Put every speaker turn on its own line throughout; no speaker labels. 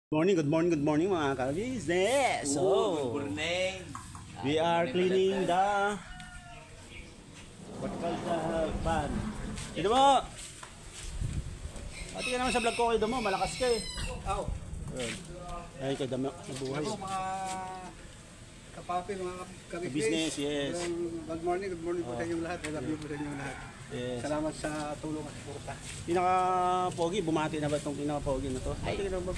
Good morning mga ka-business. So,
Good morning.
we are cleaning the vertical pan. Ito mo! Pati ka naman sa vlog ko kayo mo, malakas ka eh.
Oh.
Ay, kayo dami nabuhay.
Ako mga kapapi, mga kabibis.
Business, yes.
Good morning po sa inyong lahat. I love you po sa inyong lahat.
Yes.
Salamat sa tulong at suporta.
Pinaka-pogi, bumati na ba itong pinaka-pogi na to?
Ay,
Pati ka naman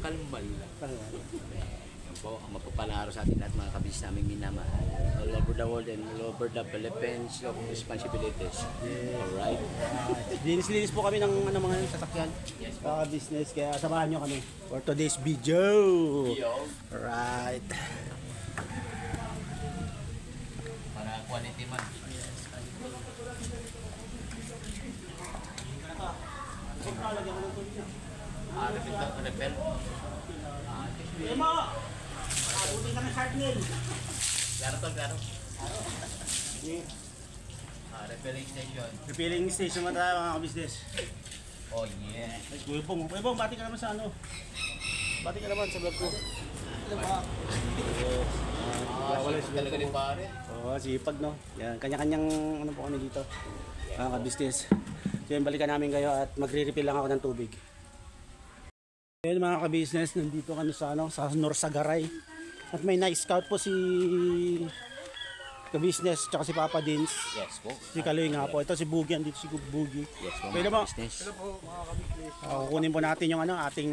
kalmal lang. Yan po, ang mapapala araw sa atin lahat mga kabis namin minamahal. All over the world and all over the Philippines of responsibilities. Alright?
Linis-linis po kami ng mga sasakyan.
Yes po.
Business, kaya samahan nyo kami for today's video.
Yo.
Alright.
Para quality man. Repair.
Emo! Abutin ka ng sharpnail.
Klaro to, klaro. Repairing station.
Refilling station mo tayo mga ka-business.
Oh yeah.
Ay, Kuya Bong, bati ka naman sa ano? Bati ka naman sa vlog ko.
Sipag talaga ni pare.
Oo, sipag no. Yan, kanya-kanyang ano po kami dito. Mga ka-business. So yun, balikan namin kayo at magre-refill lang ako ng tubig. Ayun mga ka-business, nandito kami sa Norsagaray. At may nice scout po si ka-business tsaka si Papa Dins.
Yes po.
Si Kaloy nga po. Ito si Boogie, andito si Boogie.
Yes po
Pwede
mga
mo?
business.
Hello po mga kabibis.
Kukunin po natin yung ating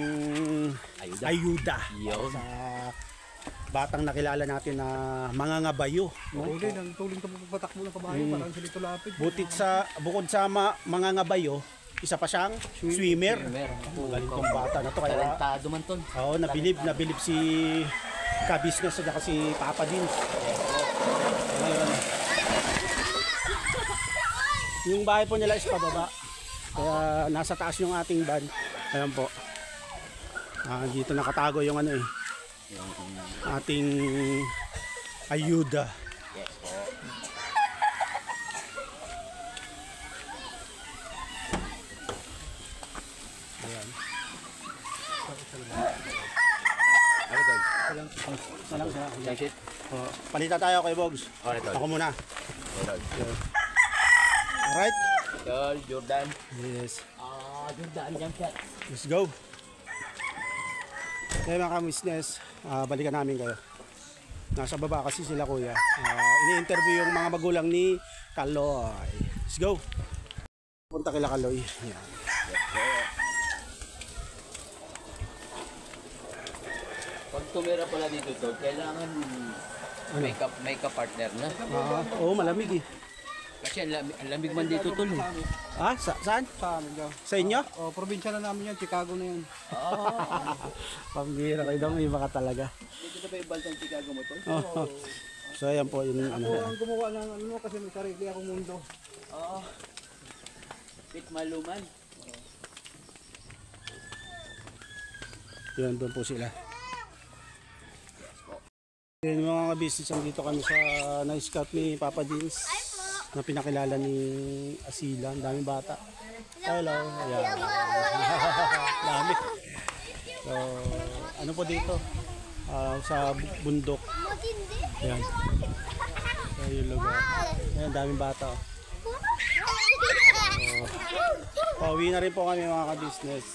ayuda.
Yun.
Sa batang nakilala natin na mangangabayo. No?
Tuloy ng tuling ka patakbo ng kabayo. Parang si Lito Lapid.
Bukod sa mangangabayo, isa pa siyang swimmer. Galing tong bata na to. Kaya,
Talentado man ton.
oo, nabilib si ka-business at si Papa din. Ngayon, yung bahay po nila is pababa. Kaya nasa taas yung ating van. Ayan po. Dito nakatago yung ating ayuda.
Yes po.
Ayan.
Ano to?
Salang.
Jump shit?
Palita tayo kay Bogs.
Alright, tol.
Ako muna.
Alright.
Alright?
Tol, Jordan.
Yes.
Jordan, jump shot.
Let's go. Kaya mga ka-business, balikan namin kayo. Nasa baba kasi sila kuya. Ini-interview yung mga magulang ni Kaloy. Let's go. Punta kila Kaloy. Ayan.
Pag tumira pala dito to, kailangan may ka-partner na.
Oo, malamig eh.
Kasi ang lamig man dito tol.
Saan?
Sa amin daw.
Sa inyo?
Probinsya na namin yan. Chicago na yan.
Pambira kayo daw, may baka talaga.
Dito na ba yung baltang Chicago mo tol?
So ayan po yung
Ako ang gumawa ng kasi may sarili akong mundo.
Oo. Pit maluman.
Yan, doon po sila. Yan mga ka-business, dito kami sa na-scout ni Papa Dins na pinakilala ni Asila. Ang daming bata. Hello. Ayan. Dami. So, ano po dito? Sa bundok. Ayan. So, yung lugar. Ayan, daming bata. Pauwi na rin po kami mga ka-business.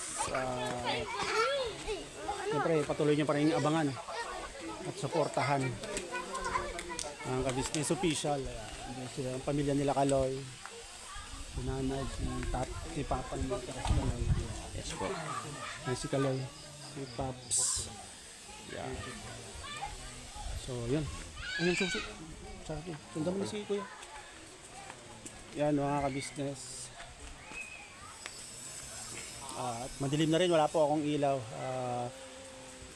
Siyempre, patuloy nyo pa rin abangan at suportahan ang ka-business official. Ang pamilya nila Kaloy, si nanay, si Papa nila, si Kaloy.
Yes po.
Si Kaloy, si Paps. Yan. So, yun. Anong susi? Sabi, sundan mo na si Kuya. Yan mga ka-business. At madilim na rin, wala po akong ilaw.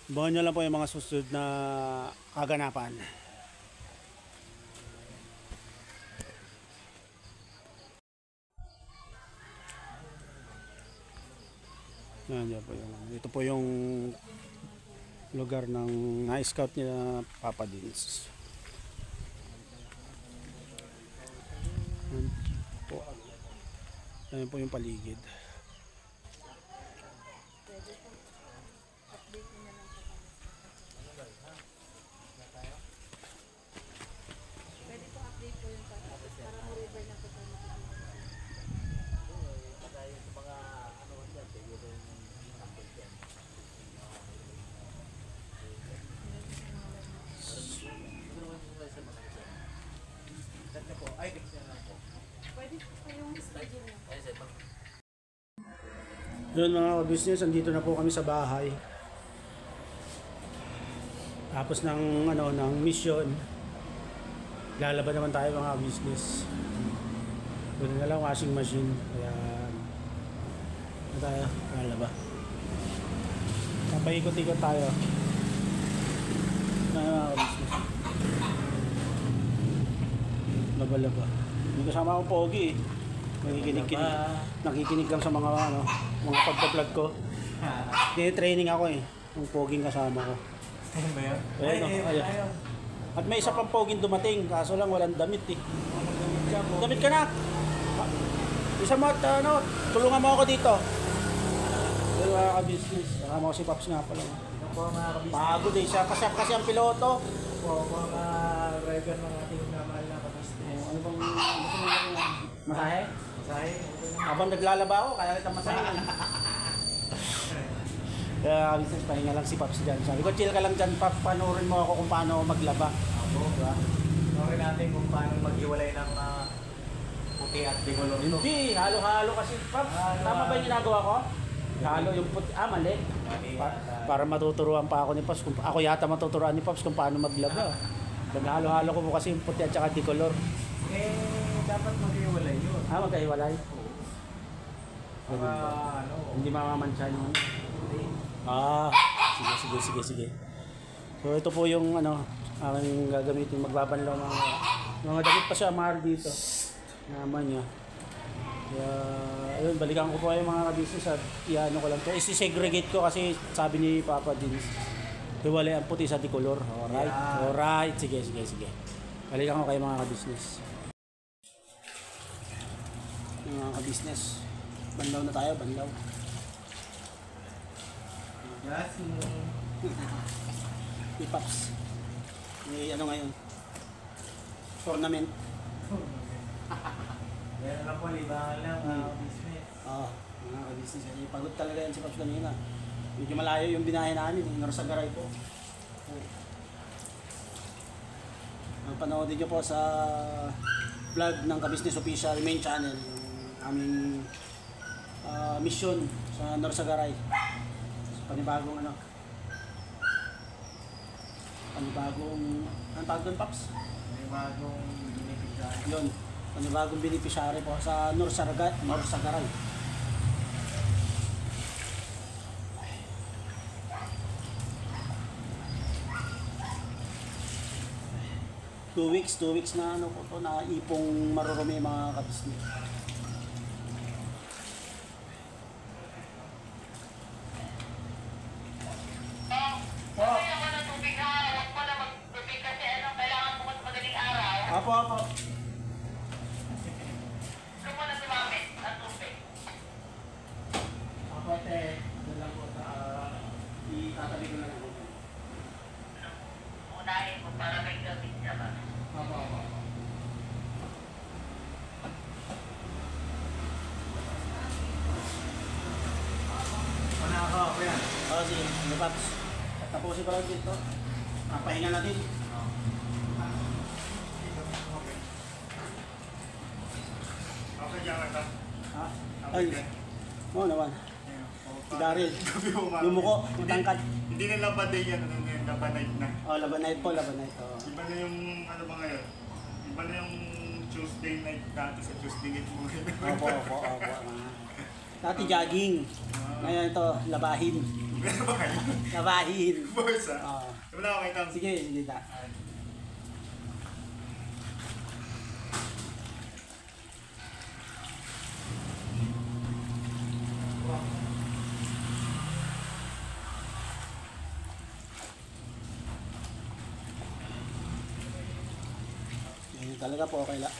Abangan nyo lang po yung mga susunod na kaganapan. Yan po yung, ito po yung lugar ng na-scout niya Papa Dins. Yan po. Ayan po yung paligid. Yun mga business, andito na po kami sa bahay. Tapos ng mission, lalaba naman tayo mga business. Doon na lang washing machine. Kaya ano tayo, lalaba. Papaikot-ikot tayo. Mga business. Laba-laba. Hindi kasama akong pogi eh. Nakikinig lang sa mga mga pagpa-vlog ko. Training ako eh. Yung poging kasama ko.
Ano ba yan?
Ayun. At may isa pang poging dumating, kaso lang walang damit eh. Damit ka na! Isa mo at tulungan mo ako dito. Ayun mga ka-business. Nakama ko si Pops nga pala.
Ano po mga kabisnes?
Pagod eh siya kasi ang piloto.
Po, mga driver ng ating mahal na kabisnes.
Ano bang gusto mo lang masahe?
Masahe?
Habang naglalaba ako, kaya kita masahe. Kaya business, pahinga lang si Pops dyan. Sabi ko, chill ka lang dyan, Pops. Panoorin mo ako kung paano ako maglaba.
Opo.
Diba?
Sorry natin kung paano maghiwalay ng puti at bicolor to.
Hindi, halo-halo kasi. Pops, tama ba yung ginagawa ko? Halo yung puti. Mali. Para matuturuan pa ako ni Pops. Ako yata matuturuan ni Pops kung paano maglaba. Halo-halo ko po kasi yung puti at saka dicolor.
Dapat maghiwalay yun.
Magkahiwalay?
Para
Hindi mamamansya yung sige. So ito po yung aking gagamitin, magbabanlaw mga damit pa siya, mahal dito. Naman niya. Kaya, ayun, balikan ko po kayo mga ka-business at iano ko lang to. Isi-segregate ko kasi sabi ni Papa Dins, hiwalay ang puti sa dicolor. Alright?
Yeah.
Alright. Sige. Balikan ko kayo mga ka-business. Yung mga ka-business. Banlaw na tayo, banlaw.
Yes.
Ni Pops. May ngayon? Tournament.
Meron lang po, libangan lang mga kabisnes.
Mga ka-business. Pagod talaga yan si Pops kanina. Medyo malayo yung binahe namin. Narsagaray po. Panoodin nyo po sa vlog ng Ka-Business Official main channel. Yung aming mission sa Norsagaray. Panibagong anong tawag doon, Pops?
May bagong beneficiary.
Yun, panibagong beneficiary po sa Norsagaray. Two weeks na po to, na ipong marurumi mga ka-business. Apo. Apo, te. Doon lang po sa itatabi ko na lang.
Unahin mo para may gamit siya ba?
Apo.
Panaka ako yan.
Sige. Ano, Pops? Tapusin ko lang dito. Pahinga natin.
Okay, dyan ka.
Ay. Oo naman. Si Daryl. Yung muko, matangkad.
Hindi na labanay yan, labanay na.
Labanite po.
Iba na yung, ano ba ngayon? Iba na yung Tuesday night dati sa Tuesday night mo ngayon.
Opo. Dati jogging. Ngayon ito, labahin. Labahin.
Boys ha?
Oo.
Wala ako kitang.
Sige, ta. Talaga po, okay lang.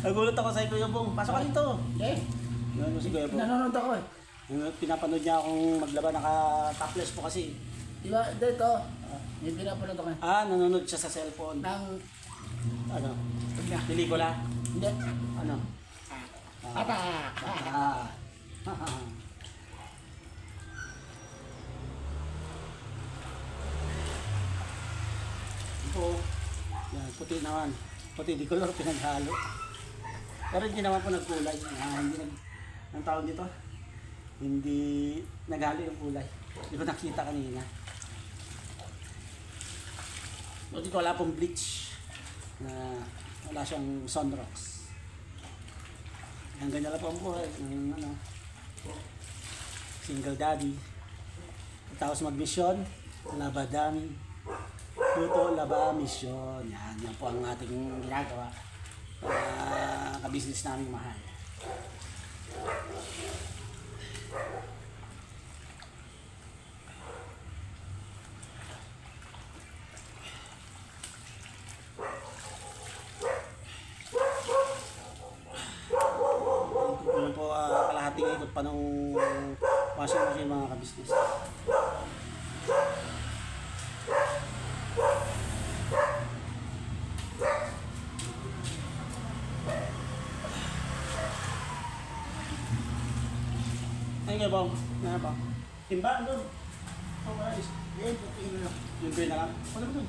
Nagulat ako sa Kuya Bong. Pasok ka dito. Ano si Kuya Bong?
Nanonood ako eh.
Pinapanood niya akong maglaba, naka-topless po kasi.
Diba, dito, yung pinapanood ako eh.
Nanonood siya sa cellphone.
Nang,
Pelikula?
hindi,
Ano?
atak!
Ito. Yan, puti naman. Puti, di color pinaghalo. Pero hindi naman po nagkulay. Hindi ang tawag dito? Hindi naghalo yung kulay. Hindi ko nakita kanina. So, dito wala pong bleach. Wala siyang sunrocks. Ang ganyan lang po ang buhay. Single daddy. Tapos mag-mission. Labadami. Luto, laba, mission. Yan po ang ating ginagawa. Ka-business namin mahal. Yun po, kalahating ikot pa ng washing machine mga ka-business. Ay nga bang? Nga ba? Timba doon. Oh, guys. Yan, tingin na lang. Yung green na lang. Ano ba doon?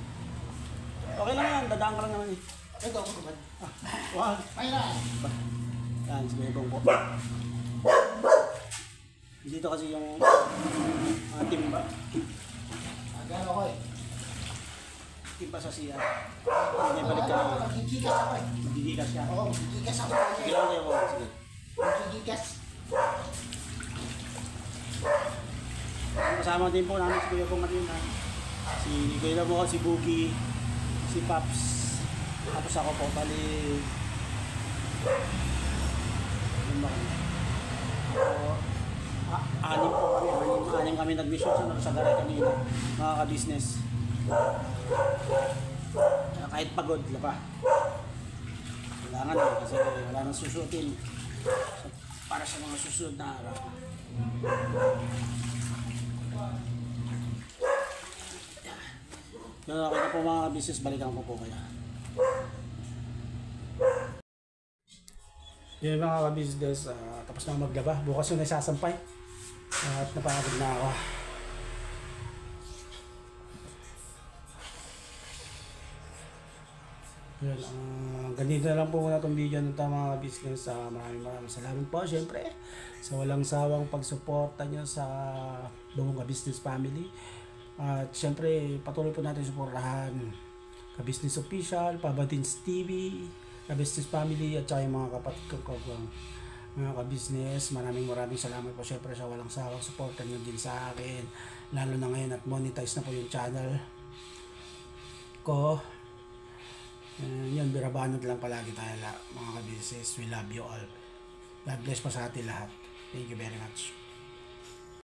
Okay lang yan, dadaan ka lang naman eh.
Ito ako ba?
Wag.
Mayroon.
Yan, sige bang po. Dito kasi yung timba.
Agano ko eh.
Timba sa siya. May balik ka na.
Magigigas ako eh.
Magigigas siya.
Oo, magigigas ako.
Sige lang kayo po. Sige.
Magigigas.
Kasama din po namin si Kuya Bong Marina. Si Kuya mo, si Boogie, si Paps. Tapos ako po, bali. Yun ba kami? Anim po kami. Anim kami nag-mission sa garay kanina. Mga ka-business. Kahit pagod, pa. Kailangan kasi wala nang susutin. Para sa mga susunod na araw. Yun, okay na po mga business, balikan ko po kaya. Yun mga ka-business, tapos na maglaba. Bukas yung naisasampay. At napagod na ako. Yun, ganito na lang po muna itong video ng mga business. Maraming salamat po syempre sa walang sawang pagsuporta nyo sa buong ka-business family. At syempre patuloy po natin suportahan ka-business official, Pabadins TV, ka-business family at saka yung mga kapatid ko mga ka-business. Maraming salamat po syempre sa walang sawang suporta nyo din sa akin, lalo na ngayon at monetize na po yung channel ko. Yun, birabanod lang palagi tayo mga ka-business. We love you all. God bless po sa atin lahat. Thank you very much.